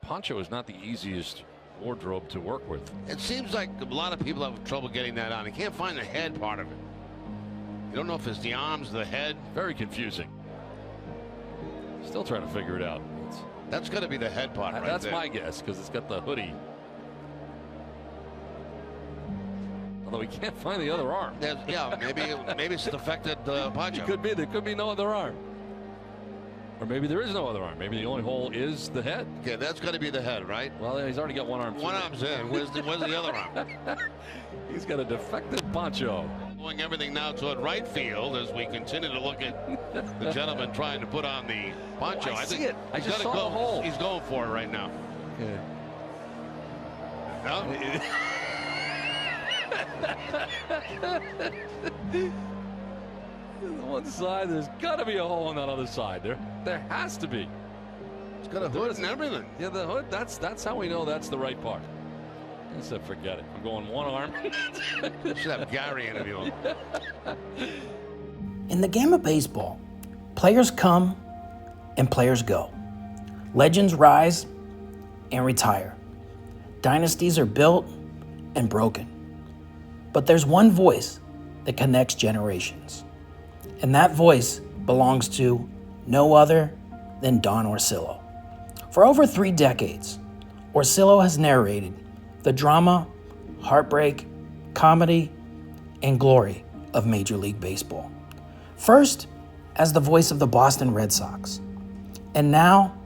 poncho is not the easiest wardrobe to work with. It seems like a lot of people have trouble getting that on. You can't find the head part of it. You don't know if it's the arms, the head. Very confusing. Still trying to figure it out. That's got to be the head part right That's there. my guess, because it's got the hoodie. Although we can't find the other arm. Yeah, maybe it's defected poncho. Could be. There could be no other arm. Or maybe there is no other arm. Maybe the only hole is the head. Okay, that's got to be the head, right? Well, he's already got one arm. One arm's in. Where's the other arm? He's got a defective poncho. Doing everything now toward right field as we continue to look at the gentleman trying to put on the poncho. I see it. I just saw the hole. He's going for it right now. Okay. No. On one side, there's got to be a hole on that other side. There has to be. It's got a hood and everything. Yeah, the hood. That's how we know that's the right part. I said, forget it. I'm going one arm. Should have Gary interview him. In the game of baseball, players come and players go. Legends rise and retire. Dynasties are built and broken. But there's one voice that connects generations. And that voice belongs to no other than Don Orsillo. For over 3 decades, Orsillo has narrated the drama, heartbreak, comedy, and glory of Major League Baseball. First, as the voice of the Boston Red Sox, and now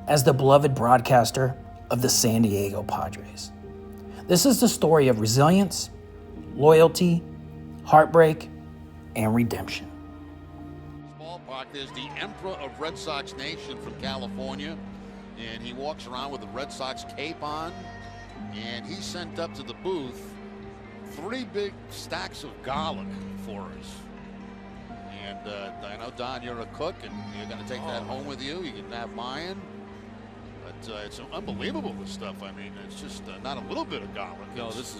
as the beloved broadcaster of the San Diego Padres. This is the story of resilience, loyalty, heartbreak, and redemption. Ballpark, there's the Emperor of Red Sox Nation from California, and he walks around with a Red Sox cape on, and he sent up to the booth 3 big stacks of garlic for us. And I know, Don, you're a cook, and you're going to take that home with you. You can have mine. But it's unbelievable, this stuff. I mean, it's just not a little bit of garlic. No, this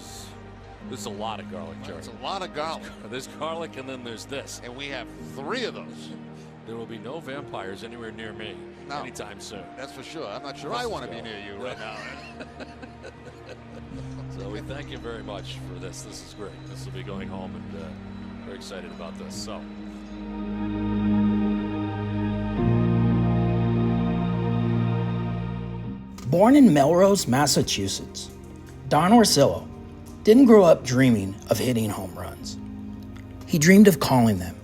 is a lot of garlic, Jerry. It's a lot of garlic. There's garlic, and then there's this. And we have 3 of those. There will be no vampires anywhere near me anytime soon. That's for sure. I'm not sure I want to be near you right now. So we thank you very much for this. This is great. This will be going home, and very excited about this. So. Born in Melrose, Massachusetts, Don Orsillo didn't grow up dreaming of hitting home runs. He dreamed of calling them.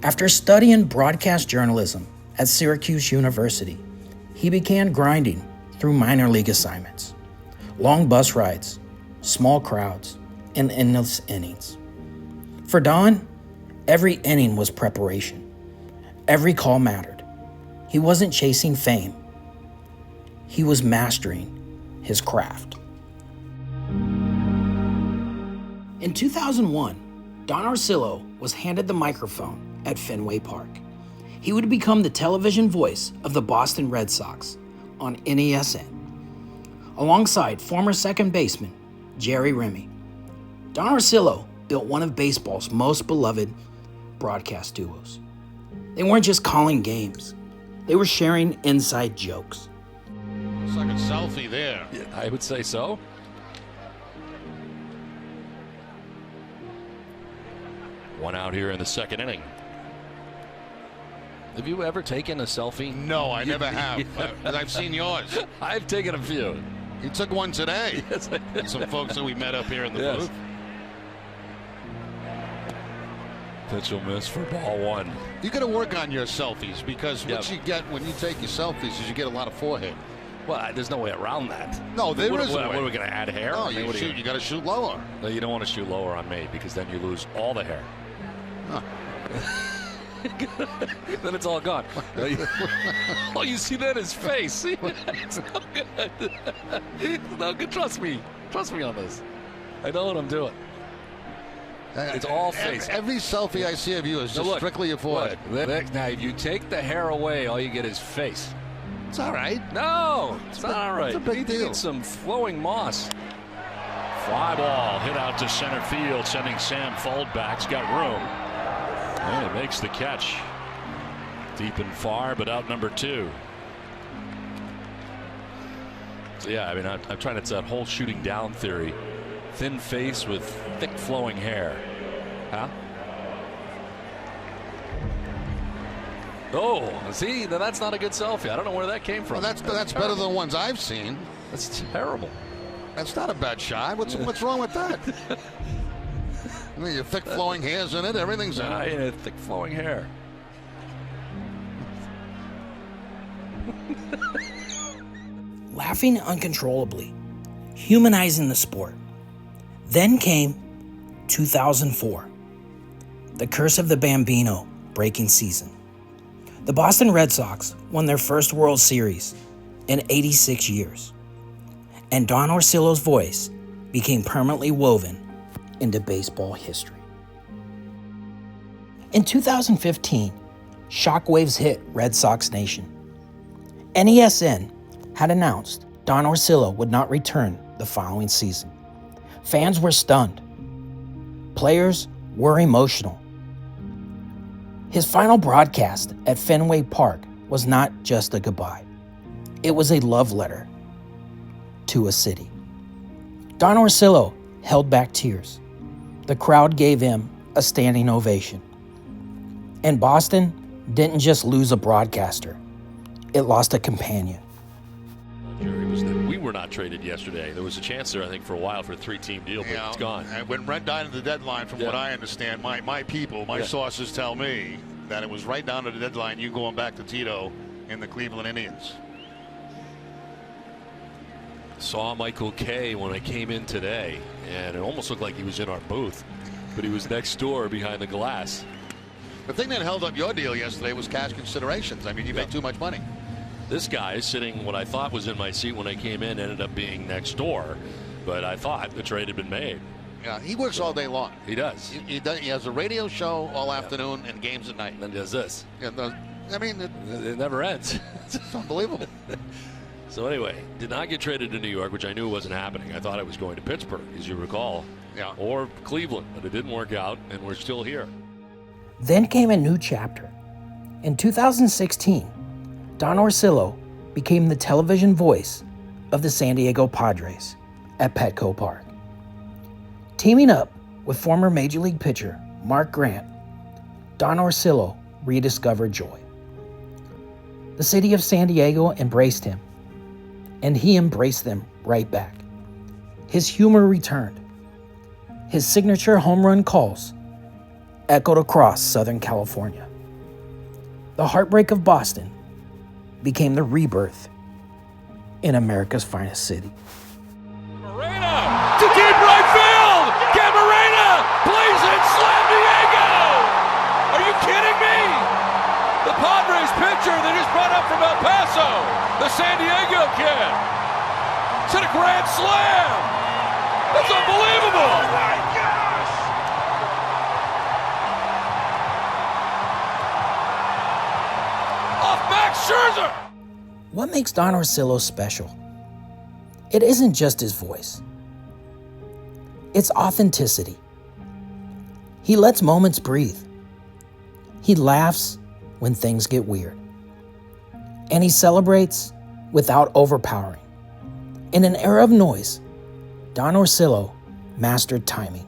After studying broadcast journalism at Syracuse University, he began grinding through minor league assignments, long bus rides, small crowds, and endless innings. For Don, every inning was preparation. Every call mattered. He wasn't chasing fame. He was mastering his craft. In 2001, Don Orsillo was handed the microphone at Fenway Park. He would become the television voice of the Boston Red Sox on NESN, alongside former second baseman Jerry Remy. Don Orsillo built one of baseball's most beloved broadcast duos. They weren't just calling games. They were sharing inside jokes. Looks like a selfie there. Yeah, I would say so. One out here in the second inning. Have you ever taken a selfie? No, I never have. I've seen yours. I've taken a few. You took one today. Yes, I did. Some folks that we met up here in the booth. Pitch will miss for ball 1. You got to work on your selfies, because what you get when you take your selfies is you get a lot of forehead. Well, there's no way around that. No, there is a What way. are we going to add hair? No, I mean, you got to shoot lower. No, you don't want to shoot lower on me, because then you lose all the hair. Huh. Then it's all gone. All you see then is face. It's no good. It's no good. Trust me on this. I know what I'm doing. It's all face. Every selfie I see of you is just strictly your forehead. Now, if you take the hair away, all you get is face. It's all right. No, it's not all right. It's a big deal. Need some flowing moss. Fly ball hit out to center field, sending Sam back. He's got room. And he makes the catch. Deep and far, but out number 2. Yeah, I mean, I'm trying to, it's that whole shooting down theory. Thin face with thick flowing hair. Huh? Oh, see, now that's not a good selfie. I don't know where that came from. Well, that's better than the ones I've seen. That's terrible. That's not a bad shot. What's wrong with that? I mean, your thick flowing hair's in it. Everything's in it. Yeah, thick flowing hair. Laughing uncontrollably, humanizing the sport. Then came 2004, the curse of the Bambino breaking season. The Boston Red Sox won their first World Series in 86 years, and Don Orsillo's voice became permanently woven into baseball history. In 2015, shockwaves hit Red Sox Nation. NESN had announced Don Orsillo would not return the following season. Fans were stunned. Players were emotional. His final broadcast at Fenway Park was not just a goodbye. It was a love letter to a city. Don Orsillo held back tears. The crowd gave him a standing ovation. And Boston didn't just lose a broadcaster. It lost a companion. Jerry, we were not traded yesterday. There was a chance there, I think, for a while for a 3-team deal, but it's gone. And when Red died at the deadline, from what I understand, my people, my sources tell me that it was right down to the deadline, you going back to Tito in the Cleveland Indians. Saw Michael Kay when I came in today, and it almost looked like he was in our booth, but he was next door behind the glass. The thing that held up your deal yesterday was cash considerations. I mean, you made too much money. This guy sitting what I thought was in my seat when I came in ended up being next door, but I thought the trade had been made. Yeah, he works all day long. He does. He has a radio show all afternoon and games at night. And then does this. Yeah, I mean, it never ends. It's unbelievable. So anyway, did not get traded to New York, which I knew wasn't happening. I thought I was going to Pittsburgh, as you recall, or Cleveland, but it didn't work out, and we're still here. Then came a new chapter. In 2016, Don Orsillo became the television voice of the San Diego Padres at Petco Park. Teaming up with former Major League pitcher Mark Grant, Don Orsillo rediscovered joy. The city of San Diego embraced him, and he embraced them right back. His humor returned. His signature home run calls echoed across Southern California. The heartbreak of Boston became the rebirth in America's finest city. Moreno to deep right field. Camarena plays it. San Diego. Are you kidding me? The Padres pitcher they just brought up from El Paso, the San Diego kid. It's a grand slam. That's unbelievable. Oh my gosh. Off Max Scherzer. What makes Don Orsillo special? It isn't just his voice. It's authenticity. He lets moments breathe. He laughs when things get weird. And he celebrates without overpowering. In an era of noise, Don Orsillo mastered timing.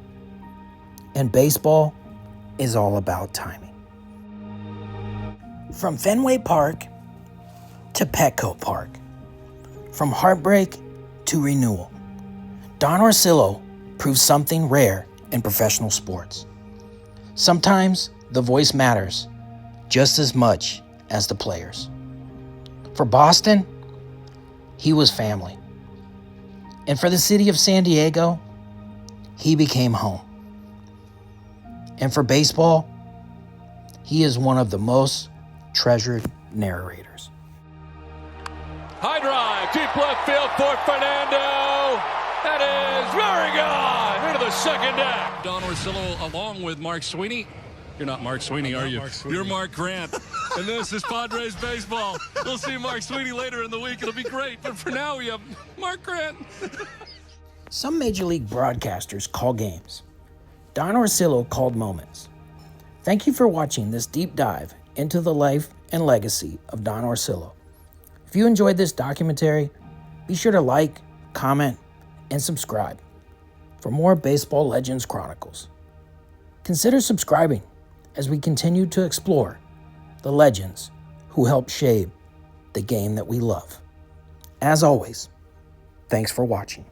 And baseball is all about timing. From Fenway Park to Petco Park, from heartbreak to renewal, Don Orsillo proves something rare in professional sports. Sometimes the voice matters just as much as the players. For Boston, he was family. And for the city of San Diego, he became home. And for baseball, he is one of the most treasured narrators. High drive, deep left field for Fernando. That is very gone into the second deck. Don Orsillo along with Mark Sweeney. You're not Mark Sweeney, are you? You're Mark Grant. And this is Padres baseball. We'll see Mark Sweeney later in the week. It'll be great. But for now, we have Mark Grant. Some Major League broadcasters call games. Don Orsillo called moments. Thank you for watching this deep dive into the life and legacy of Don Orsillo. If you enjoyed this documentary, Be sure to like, comment, and subscribe for more Baseball Legends Chronicles. Consider subscribing as we continue to explore the legends who helped shape the game that we love. As always, thanks for watching.